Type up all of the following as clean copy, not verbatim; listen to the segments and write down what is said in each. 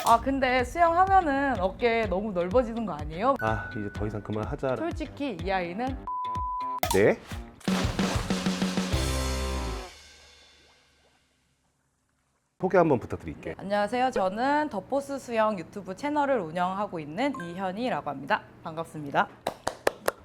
아 근데 수영하면은 어깨 너무 넓어지는 거 아니에요? 아 이제 더 이상 그만하자. 솔직히 이 아이는 네? 소개 한번 부탁드릴게요. 안녕하세요. 저는 더포스 수영 유튜브 채널을 운영하고 있는 이현이라고 합니다. 반갑습니다.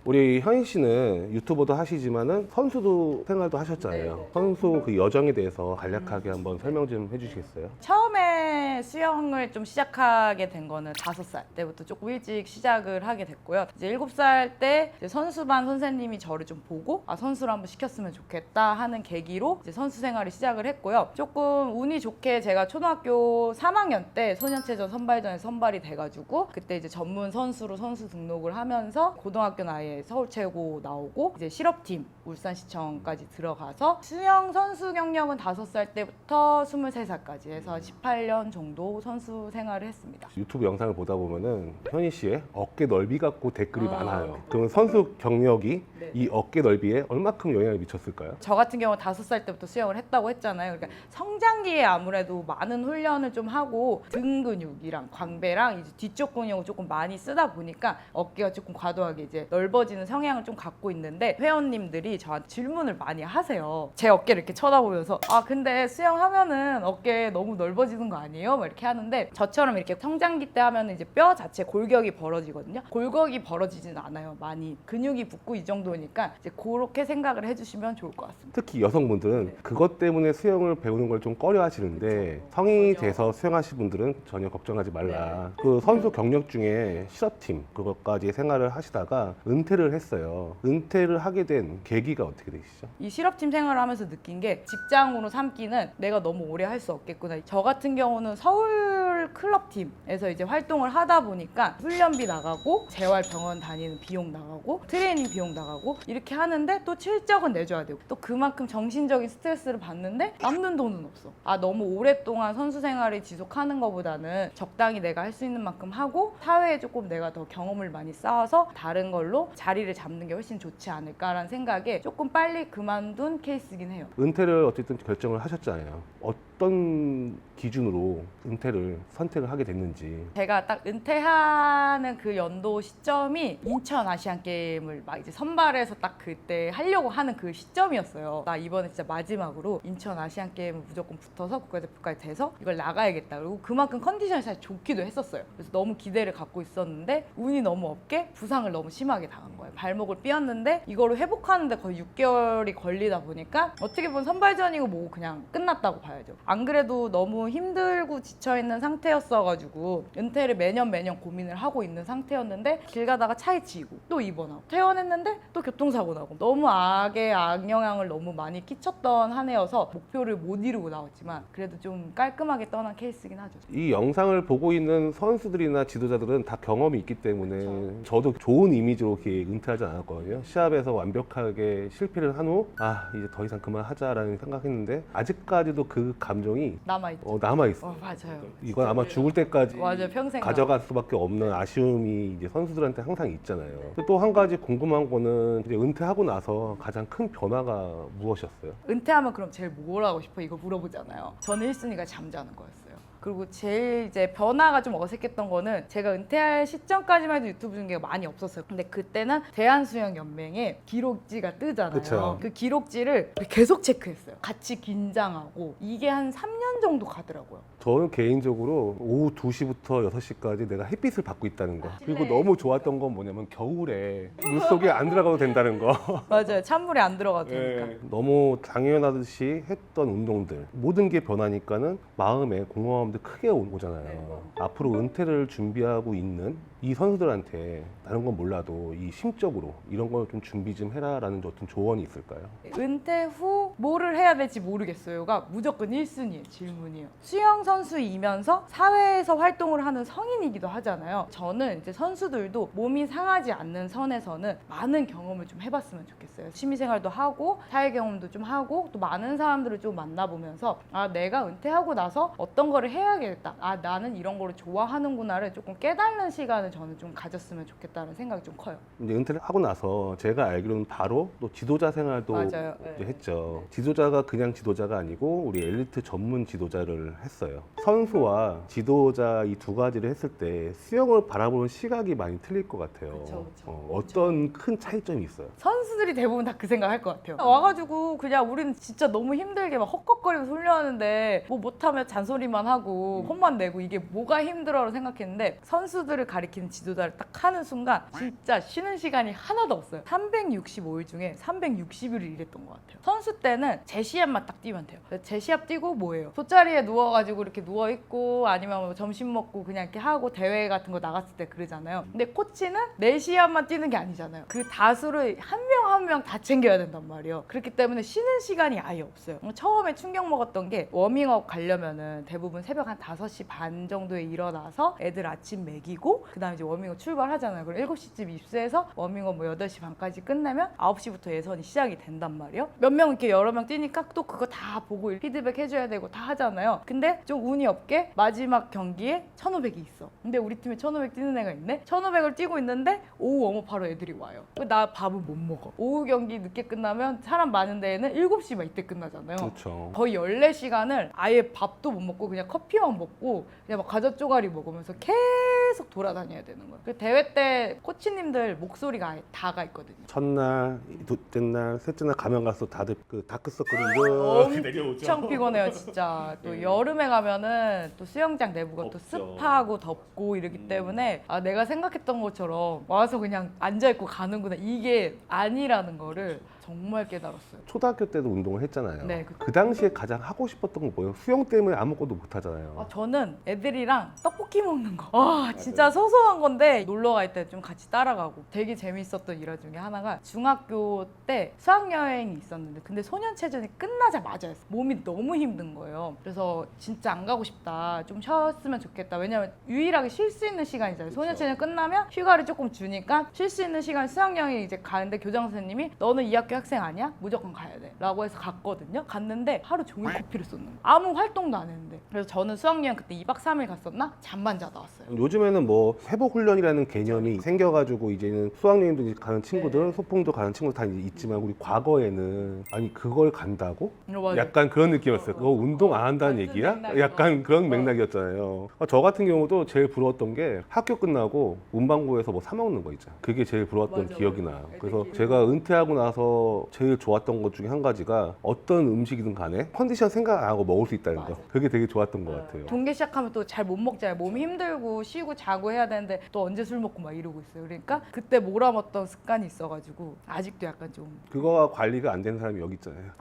우리 현희 씨는 유튜버도 하시지만은 선수도 생활도 하셨잖아요. 네. 선수 그 여정에 대해서 간략하게 한번 설명 좀 해주시겠어요? 처음에 수영을 좀 시작하게 된 거는 5살 때부터 조금 일찍 시작을 하게 됐고요. 이제 7살 때 이제 선수반 선생님이 저를 좀 보고 선수를 한번 시켰으면 좋겠다 하는 계기로 이제 선수 생활을 시작을 했고요. 조금 운이 좋게 제가 초등학교 3학년 때 소년체전 선발전에 선발이 돼가지고 그때 이제 전문 선수로 선수 등록을 하면서 고등학교 나이에 서울 최고 나오고 이제 실업팀 울산시청까지 들어가서 수영 선수 경력은 5살 때부터 23살까지 해서 18년 정도 선수 생활을 했습니다. 유튜브 영상을 보다 보면은 현희 씨의 어깨 넓이 갖고 댓글이 아. 많아요. 그러면 선수 경력이 네. 이 어깨 넓이에 얼마큼 영향을 미쳤을까요? 저 같은 경우는 5살 때부터 수영을 했다고 했잖아요. 그러니까 성장기에 아무래도 많은 훈련을 좀 하고 등 근육이랑 광배랑 이제 뒤쪽 근육을 조금 많이 쓰다 보니까 어깨가 조금 과도하게 이제 넓어지는 성향을 좀 갖고 있는데 회원님들이 저한테 질문을 많이 하세요. 제 어깨를 이렇게 쳐다보면서 근데 수영하면은 어깨 너무 넓어지는 거 아니에요? 막 이렇게 하는데 저처럼 이렇게 성장기 때 하면은 이제 뼈 자체 골격이 벌어지거든요. 골격이 벌어지진 않아요. 많이 근육이 붙고 이 정도니까 이제 그렇게 생각을 해주시면 좋을 것 같습니다. 특히 여성분들은 네. 그것 때문에 수영을 배우는 걸 좀 꺼려 하시는데 그쵸. 성인이 전혀. 돼서 수영하실 분들은 전혀 걱정하지 말라. 그 선수 경력 중에 실업팀 그것까지 생활을 하시다가 은퇴를 했어요. 은퇴를 하게 된 계기가 어떻게 되시죠? 이 실업팀 생활을 하면서 느낀 게 직장으로 삼기는 내가 너무 오래 할 수 없겠구나. 저 같은 경우는 서울 클럽팀에서 이제 활동을 하다 보니까 훈련비 나가고 재활병원 다니는 비용 나가고 트레이닝 비용 나가고 이렇게 하는데 또 실적은 내줘야 되고 또 그만큼 정신적인 스트레스를 받는데 남는 돈은 없어. 너무 오랫동안 선수 생활을 지속하는 것보다는 적당히 내가 할 수 있는 만큼 하고 사회에 조금 내가 더 경험을 많이 쌓아서 다른 걸로 자리를 잡는 게 훨씬 좋지 않을까라는 생각에 조금 빨리 그만둔 케이스긴 해요. 은퇴를 어쨌든 결정을 하셨잖아요. 어떤 기준으로 은퇴를 선택을 하게 됐는지. 제가 딱 은퇴하는 그 연도 시점이 인천 아시안 게임을 막 이제 선발해서 딱 그때 하려고 하는 그 시점이었어요. 나 이번에 진짜 마지막으로 인천 아시안 게임을 무조건 붙어서 국가대표까지 돼서 이걸 나가야겠다. 그리고 그만큼 컨디션이 사실 좋기도 했었어요. 그래서 너무 기대를 갖고 있었는데 운이 너무 없게 부상을 너무 심하게 당한 거예요. 발목을 삐었는데 이거를 회복하는데 거의 6개월이 걸리다 보니까 어떻게 보면 선발전이고 뭐 그냥 끝났다고 봐야죠. 안 그래도 너무 힘들고 지쳐있는 상태였어가지고 은퇴를 매년 고민을 하고 있는 상태였는데 길 가다가 차에 치이고 또 입원하고 퇴원했는데 또 교통사고 나고 너무 악의 악영향을 너무 많이 끼쳤던 한 해여서 목표를 못 이루고 나왔지만 그래도 좀 깔끔하게 떠난 케이스긴 하죠. 이 영상을 보고 있는 선수들이나 지도자들은 다 경험이 있기 때문에 저도 좋은 이미지로 이렇게 은퇴하지 않았거든요. 시합에서 완벽하게 실패를 한 후 이제 더 이상 그만하자라는 생각했는데 아직까지도 그 감정이 남아있죠. 남아있어요. 맞아요. 이건 아마 죽을 때까지 맞아요. 평생 가져갈 수밖에 없는 아쉬움이 이제 선수들한테 항상 있잖아요. 또 한 가지 궁금한 거는 이제 은퇴하고 나서 가장 큰 변화가 무엇이었어요? 은퇴하면 그럼 제일 뭘 하고 싶어? 이거 물어보잖아요. 저는 1순위가 잠자는 거였어요. 그리고 제일 이제 변화가 좀 어색했던 거는 제가 은퇴할 시점까지만 해도 유튜브 중계가 많이 없었어요. 근데 그때는 대한수영연맹에 기록지가 뜨잖아요. 그쵸. 그 기록지를 계속 체크했어요. 같이 긴장하고 이게 한 3년 정도 가더라고요. 저는 개인적으로 오후 2시부터 6시까지 내가 햇빛을 받고 있다는 거. 그리고 실내. 너무 좋았던 건 뭐냐면 겨울에 물속에 안 들어가도 된다는 거. 맞아요. 찬물에 안 들어가도 되니까. 너무 당연하듯이 했던 운동들 모든 게 변하니까는 마음에 공허함도 크게 오잖아요. 앞으로 은퇴를 준비하고 있는 이 선수들한테 다른 건 몰라도 이 심적으로 이런 걸 좀 준비 좀 해라라는 어떤 조언이 있을까요? 은퇴 후 뭐를 해야 될지 모르겠어요가 무조건 1순위의 질문이에요. 수영 선수이면서 사회에서 활동을 하는 성인이기도 하잖아요. 저는 이제 선수들도 몸이 상하지 않는 선에서는 많은 경험을 좀 해봤으면 좋겠어요. 취미생활도 하고 사회 경험도 좀 하고 또 많은 사람들을 좀 만나보면서 내가 은퇴하고 나서 어떤 거를 해야겠다. 나는 이런 거를 좋아하는구나를 조금 깨닫는 시간을 저는 좀 가졌으면 좋겠다는 생각이 좀 커요. 이제 은퇴를 하고 나서 제가 알기로는 바로 또 지도자 생활도 맞아요. 이제 했죠. 지도자가 그냥 지도자가 아니고 우리 엘리트 전문 지도자를 했어요. 선수와 지도자 이 두 가지를 했을 때 수영을 바라보는 시각이 많이 틀릴 것 같아요. 그쵸. 어떤 큰 차이점이 있어요? 선수들이 대부분 다 그 생각할 것 같아요. 와가지고 그냥 우리는 진짜 너무 힘들게 막 헉헉거리면서 훈련하는데 뭐 못하면 잔소리만 하고 혼만 내고 이게 뭐가 힘들어라고 생각했는데 선수들을 가리키는 지도자를 딱 하는 순간 진짜 쉬는 시간이 하나도 없어요. 365일 중에 360일을 일했던 것 같아요. 선수 때는 제 시합만 딱 뛰면 돼요. 제 시합 뛰고 뭐예요? 돗자리에 누워가지고 이렇게 누워있고 아니면 뭐 점심 먹고 그냥 이렇게 하고 대회 같은 거 나갔을 때 그러잖아요. 근데 코치는 내 시합만 뛰는 게 아니잖아요. 그 다수를 한 명 한 명 다 챙겨야 된단 말이에요. 그렇기 때문에 쉬는 시간이 아예 없어요. 처음에 충격 먹었던 게 워밍업 가려면은 대부분 새벽 한 5시 반 정도에 일어나서 애들 아침 먹이고 그 다음에 이제 워밍업 출발하잖아요. 그럼 7시쯤 입수해서 워밍업 뭐 8시 반까지 끝내면 9시부터 예선이 시작이 된단 말이에요. 몇 명 이렇게 여러 명 뛰니까 또 그거 다 보고 피드백 해줘야 되고 다 하잖아요. 근데 좀 운이 없게 마지막 경기에 1500이 있어. 근데 우리 팀에 1500 뛰는 애가 있네? 1500을 뛰고 있는데 오후 웜업하러 애들이 와요. 나 밥은 못 먹어. 오후 경기 늦게 끝나면 사람 많은 데에는 7시만 이때 끝나잖아요. 그렇죠. 거의 14시간을 아예 밥도 못 먹고 그냥 커피만 먹고 그냥 막 과자 쪼가리 먹으면서 계속 돌아다녀야 되는 거예요. 그 대회 때 코치님들 목소리가 아예 다가 있거든요. 첫날, 둘째 날, 셋째 날 가면 갈수록 다들 그 다크서클이 이렇게 내려오죠. 엄청 피곤해요 진짜. 또 여름에 가면은 또 수영장 내부가 또 덥죠. 습하고 덥고 이러기 때문에 아 내가 생각했던 것처럼 와서 그냥 앉아있고 가는구나 이게 아니라는 거를 정말 깨달았어요. 초등학교 때도 운동을 했잖아요. 네, 그 당시에 가장 하고 싶었던 건 뭐예요? 수영 때문에 아무것도 못 하잖아요. 아, 저는 애들이랑 떡볶이 먹는 거. 와, 진짜 소소한 건데 놀러 갈 때 좀 같이 따라가고 되게 재밌었던 일화 중에 하나가 중학교 때 수학여행이 있었는데 근데 소년체전이 끝나자마자 했어. 몸이 너무 힘든 거예요. 그래서 진짜 안 가고 싶다. 좀 쉬었으면 좋겠다. 왜냐면 유일하게 쉴 수 있는 시간이잖아요. 소년체전 끝나면 휴가를 조금 주니까 쉴 수 있는 시간 수학여행 이제 가는데 교장 선생님이 너는 이 학교 학생 아니야? 무조건 가야 돼 라고 해서 갔거든요. 갔는데 하루 종일 커피를 쏟는 거예요. 아무 활동도 안 했는데. 그래서 저는 수학여행 그때 2박 3일 갔었나? 잠만 자다 왔어요. 요즘에는 뭐 회복 훈련이라는 개념이 생겨가지고 이제는 수학여행도 가는 친구들, 네. 소풍도 가는 친구들 다 있지만 우리 과거에는 아니 그걸 간다고? 맞아요. 약간 그런 느낌이었어요. 그거 운동 안 한다는 완전 얘기야? 맥락이 약간 그런 맥락이었잖아요. 저 같은 경우도 제일 부러웠던 게 학교 끝나고 문방구에서 뭐 사 먹는 거 있잖아. 그게 제일 부러웠던 맞아, 기억이 맞아. 나요. 그래서 애들끼리. 제가 은퇴하고 나서 제일 좋았던 것 중에 한 가지가 어떤 음식이든 간에 컨디션 생각 안 하고 먹을 수 있다는 거. 맞아. 그게 되게 좋았던 것 같아요. 동계 시작하면 또 잘 못 먹잖아요. 몸이 힘들고 쉬고 자고 해야 되는데 또 언제 술 먹고 막 이러고 있어요. 그러니까 그때 몰아먹던 습관이 있어가지고 아직도 약간 좀 그거가 관리가 안 되는 사람이 여기 있잖아요.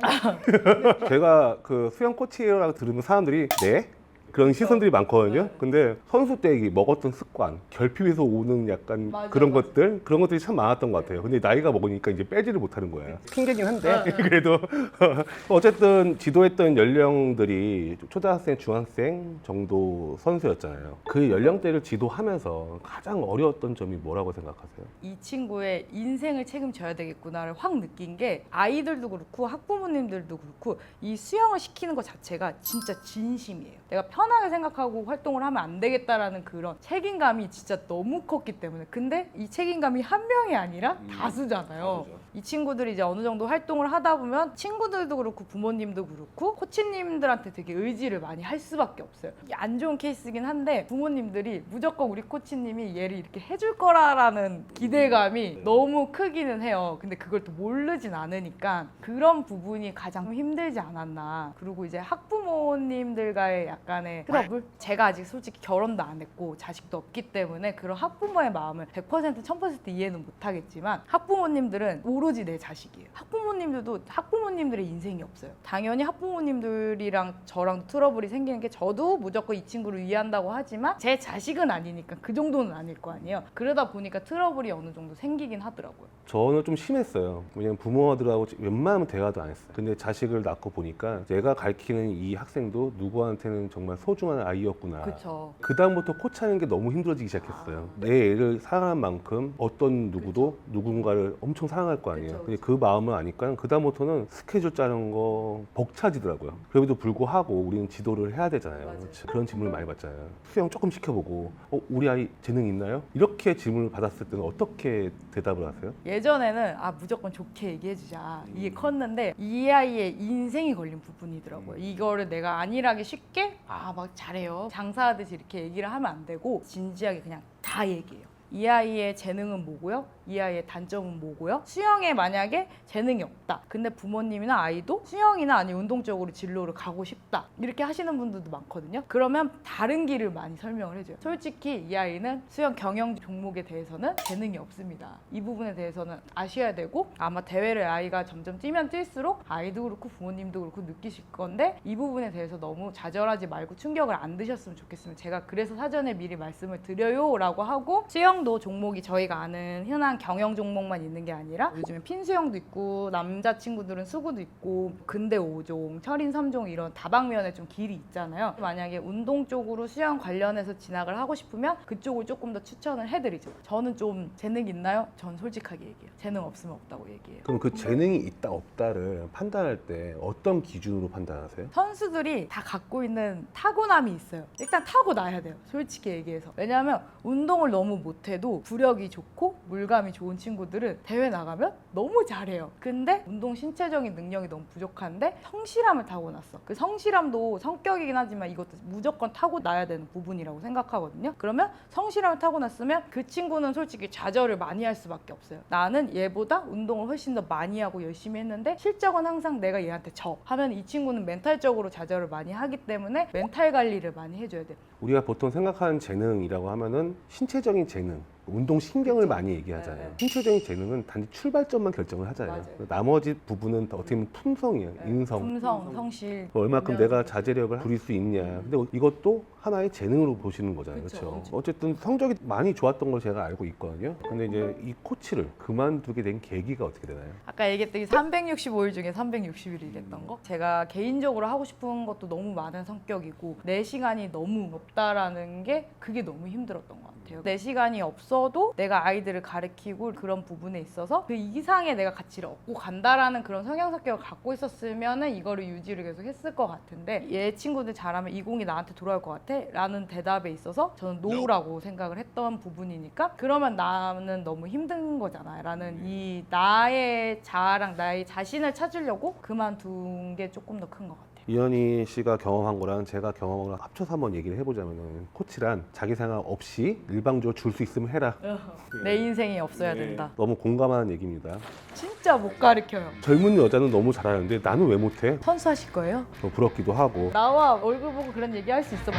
제가 그 수영 코치라고 들으면 사람들이 네? 그런 시선들이 많거든요. 근데 선수 때 이 먹었던 습관, 결핍에서 오는 약간 맞아, 그런 맞아. 그런 것들이 참 많았던 것 같아요. 근데 나이가 먹으니까 이제 빼지를 못하는 거야. 핑계긴 한데 그래도 어쨌든 지도했던 연령들이 초등학생, 중학생 정도 선수였잖아요. 그 연령대를 지도하면서 가장 어려웠던 점이 뭐라고 생각하세요? 이 친구의 인생을 책임져야 되겠구나를 확 느낀 게 아이들도 그렇고 학부모님들도 그렇고 이 수영을 시키는 것 자체가 진짜 진심이에요. 내가 편하게 생각하고 활동을 하면 안 되겠다라는 그런 책임감이 진짜 너무 컸기 때문에 근데 이 책임감이 한 명이 아니라 다수잖아요. 이 친구들이 이제 어느 정도 활동을 하다 보면 친구들도 그렇고 부모님도 그렇고 코치님들한테 되게 의지를 많이 할 수밖에 없어요. 이게 안 좋은 케이스긴 한데 부모님들이 무조건 우리 코치님이 얘를 이렇게 해줄 거라라는 기대감이 너무 크기는 해요. 근데 그걸 또 모르진 않으니까 그런 부분이 가장 힘들지 않았나. 그리고 이제 학부모님들과의 약간의 트러블? 제가 아직 솔직히 결혼도 안 했고 자식도 없기 때문에 그런 학부모의 마음을 100% 1000% 이해는 못하겠지만 학부모님들은 오로지 내 자식이에요. 학부모님들도 학부모님들의 인생이 없어요. 당연히 학부모님들이랑 저랑 트러블이 생기는 게 저도 무조건 이 친구를 위한다고 하지만 제 자식은 아니니까 그 정도는 아닐 거 아니에요. 그러다 보니까 트러블이 어느 정도 생기긴 하더라고요. 저는 좀 심했어요. 왜냐면 부모들하고 웬만하면 대화도 안 했어요. 근데 자식을 낳고 보니까 내가 가르치는 이 학생도 누구한테는 정말 소중한 아이였구나. 그렇죠. 그다음부터 코치하는 게 너무 힘들어지기 시작했어요. 내 애를 사랑한 만큼 어떤 누구도 누군가를 엄청 사랑할 거 거 아니에요. 그쵸, 근데 그 마음을 아니까 그다음부터는 스케줄 짜는 거 벅차지더라고요. 그럼에도 불구하고 우리는 지도를 해야 되잖아요. 맞아요. 그치? 그런 질문을 많이 받잖아요. 수영 조금 시켜보고 우리 아이 재능 있나요? 이렇게 질문을 받았을 때는 어떻게 대답을 하세요? 예전에는 무조건 좋게 얘기해주자 이게 컸는데 이 아이의 인생이 걸린 부분이더라고요. 이거를 내가 안일하게 쉽게 막 잘해요 장사하듯이 이렇게 얘기를 하면 안 되고 진지하게 그냥 다 얘기해요. 이 아이의 재능은 뭐고요? 이 아이의 단점은 뭐고요? 수영에 만약에 재능이 없다. 근데 부모님이나 아이도 수영이나 아니 운동 쪽으로 진로를 가고 싶다. 이렇게 하시는 분들도 많거든요. 그러면 다른 길을 많이 설명을 해줘요. 솔직히 이 아이는 수영 경영 종목에 대해서는 재능이 없습니다. 이 부분에 대해서는 아셔야 되고 아마 대회를 아이가 점점 뛰면 뛸수록 아이도 그렇고 부모님도 그렇고 느끼실 건데 이 부분에 대해서 너무 좌절하지 말고 충격을 안 드셨으면 좋겠으면 제가 그래서 사전에 미리 말씀을 드려요 라고 하고 수영도 종목이 저희가 아는 흔한 경영 종목만 있는 게 아니라 요즘에 핀수영도 있고 남자친구들은 수구도 있고 근대 5종, 철인 3종 이런 다방면에 좀 길이 있잖아요. 만약에 운동 쪽으로 수영 관련해서 진학을 하고 싶으면 그쪽을 조금 더 추천을 해드리죠. 저는 좀 재능 있나요? 전 솔직하게 얘기해요. 재능 없으면 없다고 얘기해요. 그럼 그 재능이 있다 없다를 판단할 때 어떤 기준으로 판단하세요? 선수들이 다 갖고 있는 타고남이 있어요. 일단 타고나야 돼요. 솔직히 얘기해서. 왜냐하면 운동을 너무 못해도 부력이 좋고 물감이 좋은 친구들은 대회 나가면 너무 잘해요. 근데 운동 신체적인 능력이 너무 부족한데 성실함을 타고났어. 그 성실함도 성격이긴 하지만 이것도 무조건 타고나야 되는 부분이라고 생각하거든요. 그러면 성실함을 타고났으면 그 친구는 솔직히 좌절을 많이 할 수밖에 없어요. 나는 얘보다 운동을 훨씬 더 많이 하고 열심히 했는데 실적은 항상 내가 얘한테 져 하면 이 친구는 멘탈적으로 좌절을 많이 하기 때문에 멘탈 관리를 많이 해줘야 돼요. 우리가 보통 생각하는 재능이라고 하면은 신체적인 재능, 운동 신경을 많이 얘기하잖아요. 네. 신체적인 재능은 단지 출발점만 결정을 하잖아요. 맞아요. 나머지 부분은 어떻게 보면 품성이에요. 인성. 품성, 성실 얼마큼 분명. 내가 자제력을 부릴 수 있냐. 근데 이것도 하나의 재능으로 보시는 거잖아요. 그쵸, 그렇죠? 그쵸. 어쨌든 성적이 많이 좋았던 걸 제가 알고 있거든요. 근데 이제 이 코치를 그만두게 된 계기가 어떻게 되나요? 아까 얘기했던 이 365일 중에 360일을 일했던 거 제가 개인적으로 하고 싶은 것도 너무 많은 성격이고 내 시간이 너무 없다라는 게 그게 너무 힘들었던 것 같아요. 내 시간이 없어도 내가 아이들을 가르치고 그런 부분에 있어서 그 이상의 내가 가치를 얻고 간다라는 그런 성향 성격을 갖고 있었으면 이거를 유지를 계속 했을 것 같은데 얘 친구들 잘하면 이 공이 나한테 돌아올 것 같아? 라는 대답에 있어서 저는 노라고 생각을 했던 부분이니까 그러면 나는 너무 힘든 거잖아 라는 이 나의 자아랑 나의 자신을 찾으려고 그만둔 게 조금 더 큰 것 같아요. 이현희 씨가 경험한 거랑 제가 경험한 거랑 합쳐서 한번 얘기를 해보자면은 코치란 자기 생각 없이 일방적으로 줄 수 있으면 해라. 내 인생이 없어야 된다. 너무 공감하는 얘기입니다. 진짜 못 가르쳐요. 젊은 여자는 너무 잘하는데 나는 왜 못해? 선수 하실 거예요? 부럽기도 하고. 나와 얼굴 보고 그런 얘기 할 수 있어.